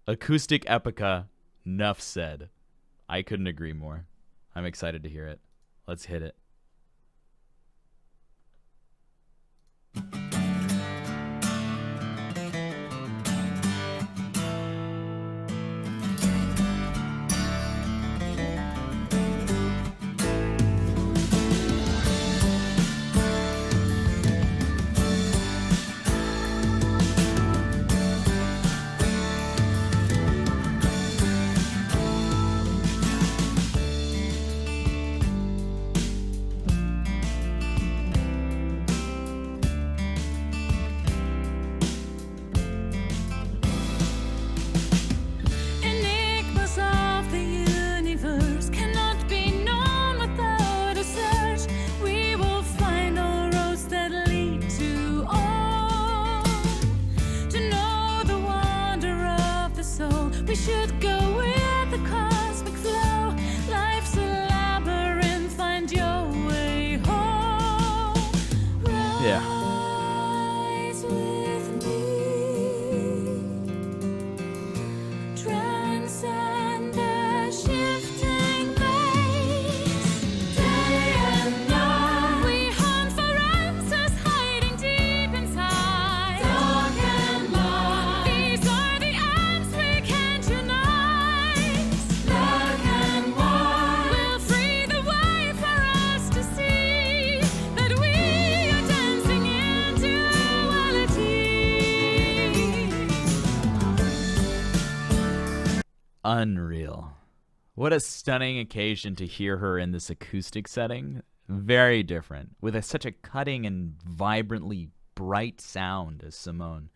Acoustic Epica, nuff said. I couldn't agree more. I'm excited to hear it. Let's hit it. Unreal. What a stunning occasion to hear her in this acoustic setting. Very different, with such a cutting and vibrantly bright sound as Simone.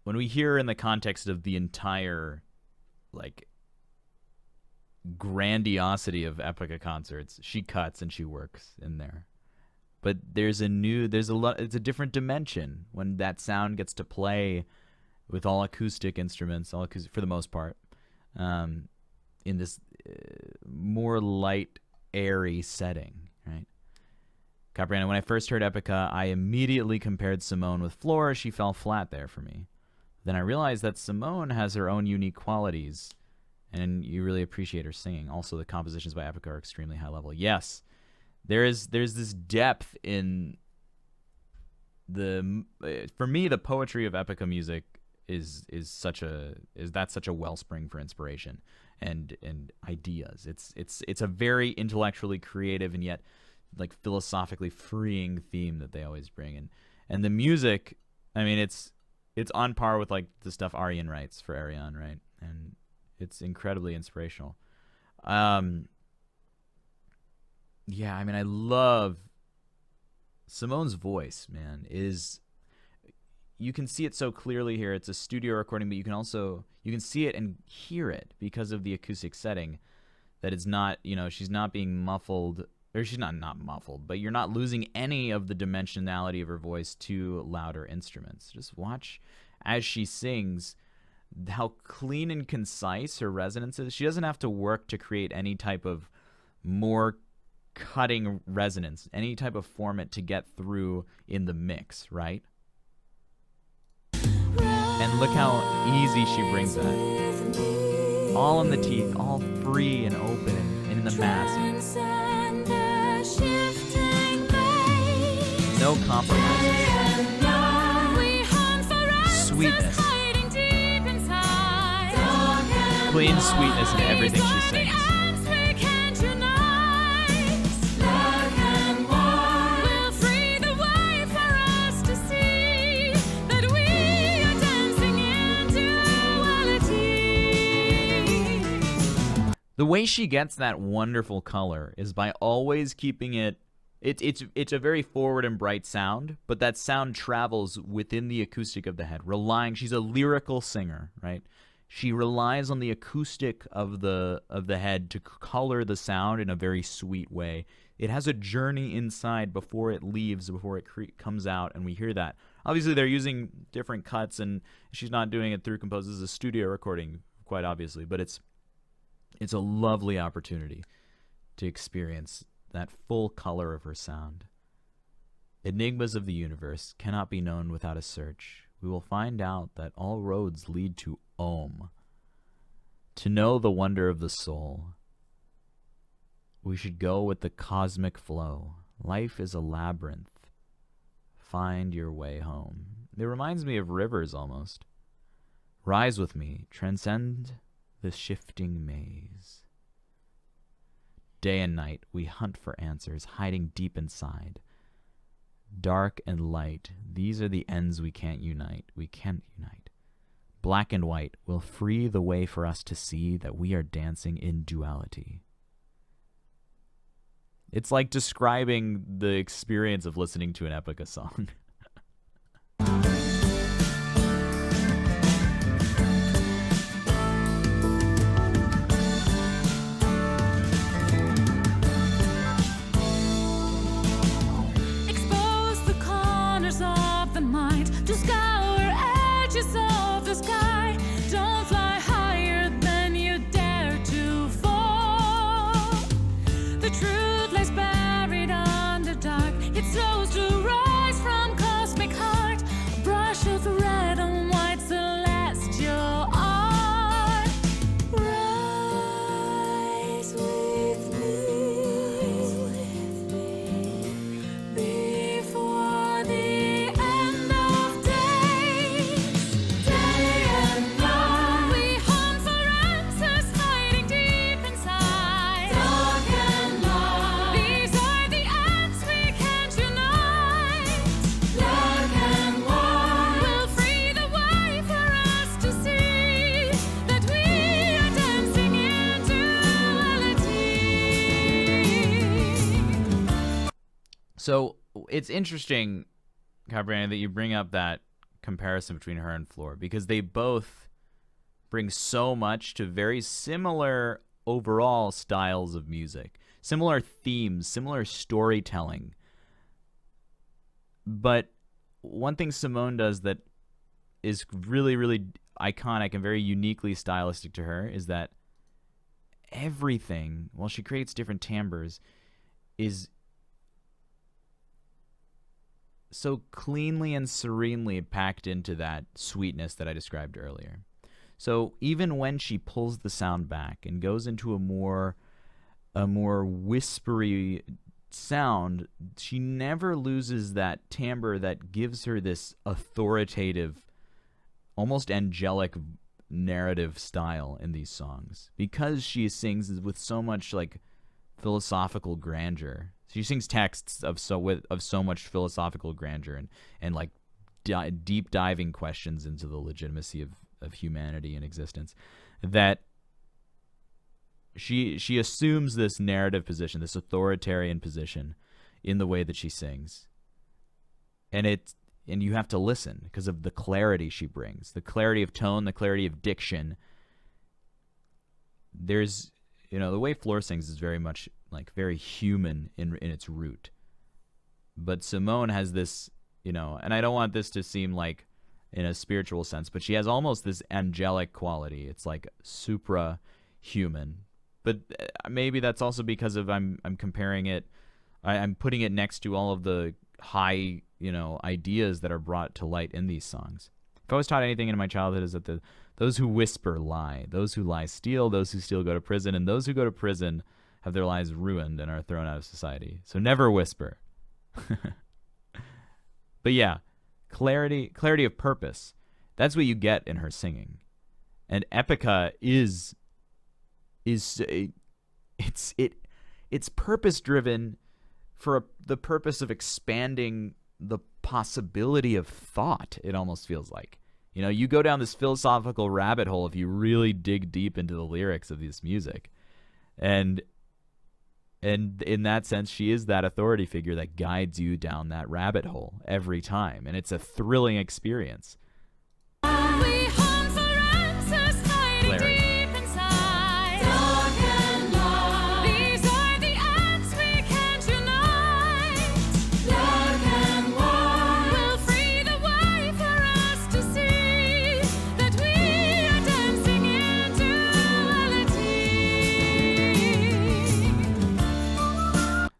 When we hear her in the context of the entire, like, grandiosity of Epica concerts, she cuts and she works in there. But it's a different dimension when that sound gets to play with all acoustic instruments, all acoustic for the most part, in this more light, airy setting, right? Capriano, when I first heard Epica, I immediately compared Simone with Flora. She fell flat there for me. Then I realized that Simone has her own unique qualities, and you really appreciate her singing. Also, the compositions by Epica are extremely high level. Yes, there's this depth in for me, the poetry of Epica music is such a wellspring for inspiration and ideas. It's a very intellectually creative and yet like philosophically freeing theme that they always bring in. And the music, I mean, it's on par with like the stuff Arian writes for Ariane, right? And it's incredibly inspirational. Yeah, I mean, I love Simone's voice, man. You can see it so clearly here. It's a studio recording, but you can see it and hear it because of the acoustic setting, that it's not, she's not being muffled, or she's not muffled, but you're not losing any of the dimensionality of her voice to louder instruments. Just watch as she sings how clean and concise her resonance is. She doesn't have to work to create any type of more cutting resonance, any type of format to get through in the mix, right? And look how easy she brings that. All in the teeth, all free and open and in the mass. No compromises. Sweetness. Clean sweetness in everything she sings. The way she gets that wonderful color is by always keeping it's a very forward and bright sound, but that sound travels within the acoustic of the head, she's a lyrical singer, right? She relies on the acoustic of the head to color the sound in a very sweet way. It has a journey inside before it leaves, before it comes out, and we hear that. Obviously, they're using different cuts, and she's not doing it through Compose. This is a studio recording, quite obviously, but it's a lovely opportunity to experience that full color of her sound. Enigmas of the universe cannot be known without a search. we will find out that all roads lead to Om. To know the wonder of the soul, we should go with the cosmic flow. Life is a labyrinth. Find your way home. It reminds me of rivers almost. Rise with me, transcend the shifting maze. Day and night we hunt for answers, hiding deep inside. Dark and light, these are the ends we can't unite. We can't unite. Black and white will free the way for us to see that we are dancing in duality. It's like describing the experience of listening to an Epica song. So it's interesting, Cabrera, that you bring up that comparison between her and Floor, because they both bring so much to very similar overall styles of music, similar themes, similar storytelling. But one thing Simone does that is really, really iconic and very uniquely stylistic to her is that everything, while she creates different timbres, is so cleanly and serenely packed into that sweetness that I described earlier. So even when she pulls the sound back and goes into a more whispery sound, she never loses that timbre that gives her this authoritative, almost angelic narrative style in these songs, because she sings with so much like philosophical grandeur. She sings texts of so much philosophical grandeur and like deep diving questions into the legitimacy of humanity and existence, that she assumes this narrative position, this authoritarian position in the way that she sings. And you have to listen because of the clarity she brings, the clarity of tone, the clarity of diction. There's, the way Floor sings is very much like very human in its root. But Simone has this, and I don't want this to seem like in a spiritual sense, but she has almost this angelic quality. It's like supra-human. But maybe that's also because of I'm comparing it, I'm putting it next to all of the high, ideas that are brought to light in these songs. If I was taught anything in my childhood, is that those who whisper lie, those who lie steal, those who steal go to prison, and those who go to prison have their lives ruined and are thrown out of society. So never whisper. But yeah, clarity of purpose. That's what you get in her singing. And Epica is it's purpose driven for the purpose of expanding the possibility of thought. It almost feels like, you go down this philosophical rabbit hole if you really dig deep into the lyrics of this music. And in that sense, she is that authority figure that guides you down that rabbit hole every time. And it's a thrilling experience. Clarity.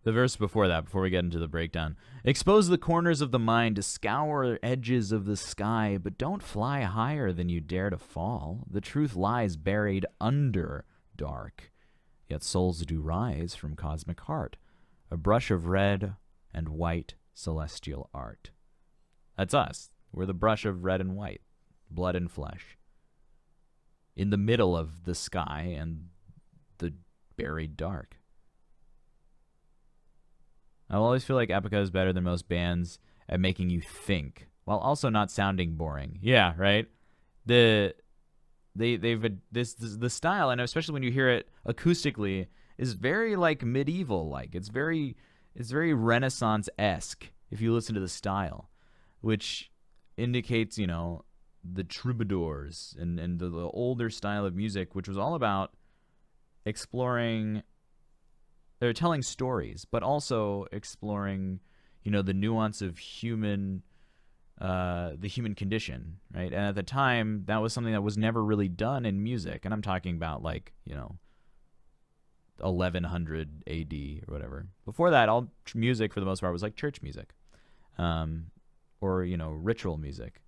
The verse before that, before we get into the breakdown. Expose the corners of the mind to scour edges of the sky, but don't fly higher than you dare to fall. The truth lies buried under dark, yet souls do rise from cosmic heart, a brush of red and white celestial art. That's us. We're the brush of red and white, blood and flesh, in the middle of the sky and the buried dark. I always feel like Epica is better than most bands at making you think, while also not sounding boring. Yeah, right. The style, and especially when you hear it acoustically, is very like medieval. Like it's very Renaissance-esque if you listen to the style, which indicates, you know, the troubadours and the older style of music, which was all about exploring. They're telling stories, but also exploring, you know, the nuance of the human condition, right? And at the time, that was something that was never really done in music. And I'm talking about, like, you know, 1100 AD or whatever. Before that, all music for the most part was like church music, or, you know, ritual music.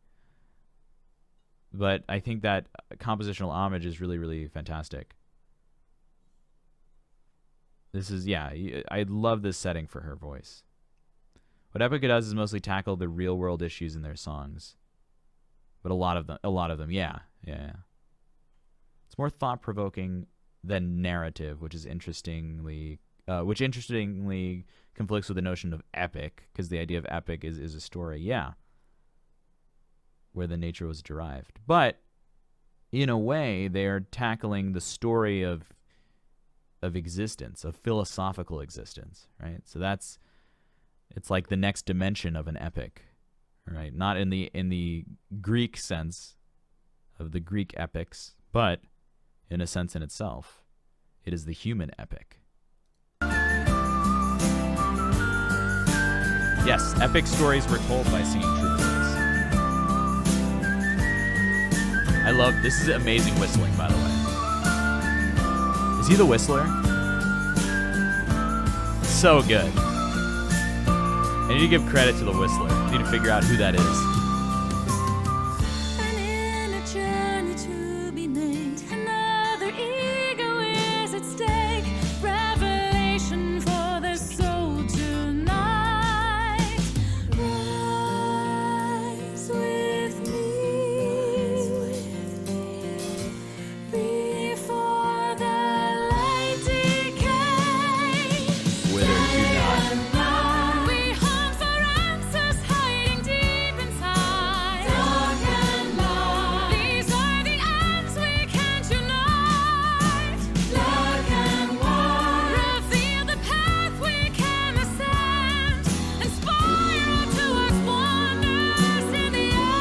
But I think that compositional homage is really, really fantastic. This is, yeah, I love this setting for her voice. What Epica does is mostly tackle the real world issues in their songs. But a lot of them, yeah. It's more thought provoking than narrative, which interestingly conflicts with the notion of epic, because the idea of epic is a story, yeah, where the nature was derived. But in a way, they are tackling the story of existence, of philosophical existence, right? So it's like the next dimension of an epic, right? Not in the Greek sense of the Greek epics, but in a sense in itself, it is the human epic. Yes, epic stories were told by singing troubadours. I love, this is amazing whistling, by the way. Is he the whistler? So good. I need to give credit to the whistler. I need to figure out who that is. And in a journey to be made, another ego is at stake. Revelation for the soul tonight. Rise with me before the light decays. Wither, do not. We hunt for answers hiding deep inside. Dark and light. These are the ends we can't unite. Black and white. Reveal the path we can ascend. Inspire towards wonders in the end.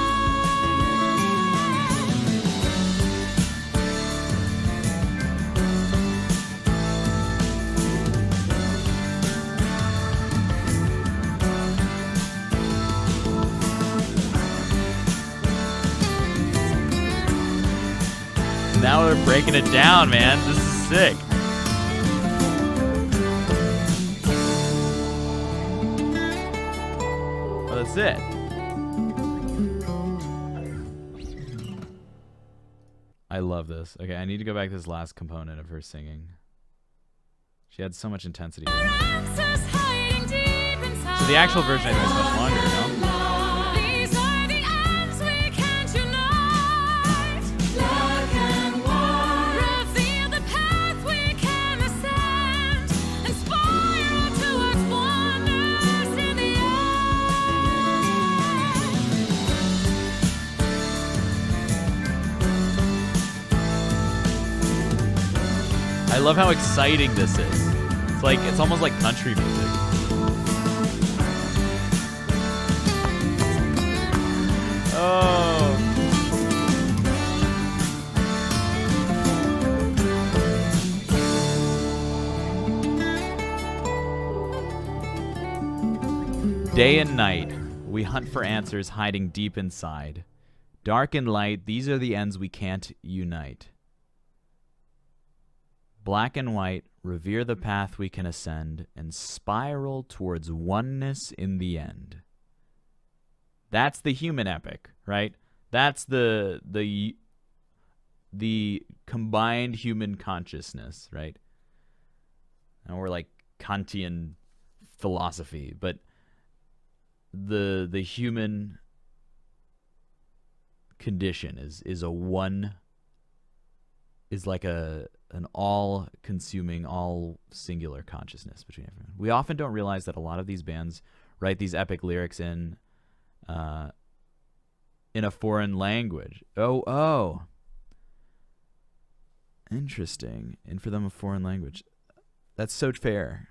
Now we're breaking it down, man. This is sick. Well, that's it. I love this. Okay, I need to go back to this last component of her singing. She had so much intensity. Answers hiding deep inside. So the actual version I think is much longer, no? These are the ends we can't unite. Black and white. Reveal the path we can ascend. Inspire towards wonders in the I love how exciting this is. It's almost like country music. Oh. Day and night, we hunt for answers hiding deep inside. Dark and light, these are the ends we can't unite. Black and white, revere the path we can ascend, and spiral towards oneness in the end. That's the human epic, right? That's the combined human consciousness, right? And we're like Kantian philosophy, but the human condition is like an all-consuming, all-singular consciousness between everyone. We often don't realize that a lot of these bands write these epic lyrics in a foreign language. Oh, interesting. And for them, a foreign language. That's so fair.